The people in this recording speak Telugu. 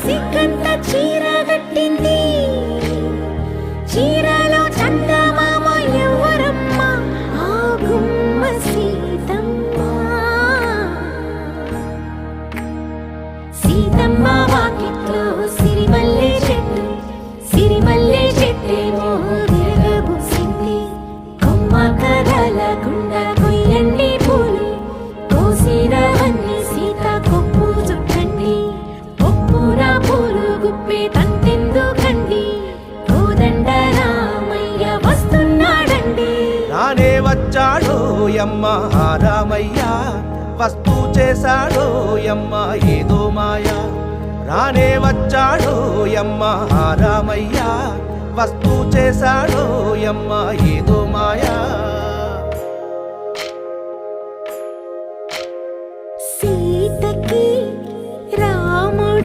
సిగ్గంత చీర కట్టింది చీరలో చందమామ ఎవరమ్మ ఆ గుమ్మ సీతమ్మ సీతమ్మ వాకిట్లో సిరిమల్లె చెట్టేమో విరగబూసింది కొమ్మ కదలకుండా కొయ్యండి పూలు కోసిరవన్నీ సీత కొప్పు చుట్టండి ఒప్పున పూలు గుప్పే తంతెందుకండి కోదండ రామయ్య వస్తున్నాడండి రానే వచ్చాడో యమ్మ రామయ్య వస్తూ చేశాడో యమ్మ ఏదో మాయా రానే వచ్చాడో యమ్మ రామయ్య వస్తూ చేశాడో యమ్మ ఏదో మాయా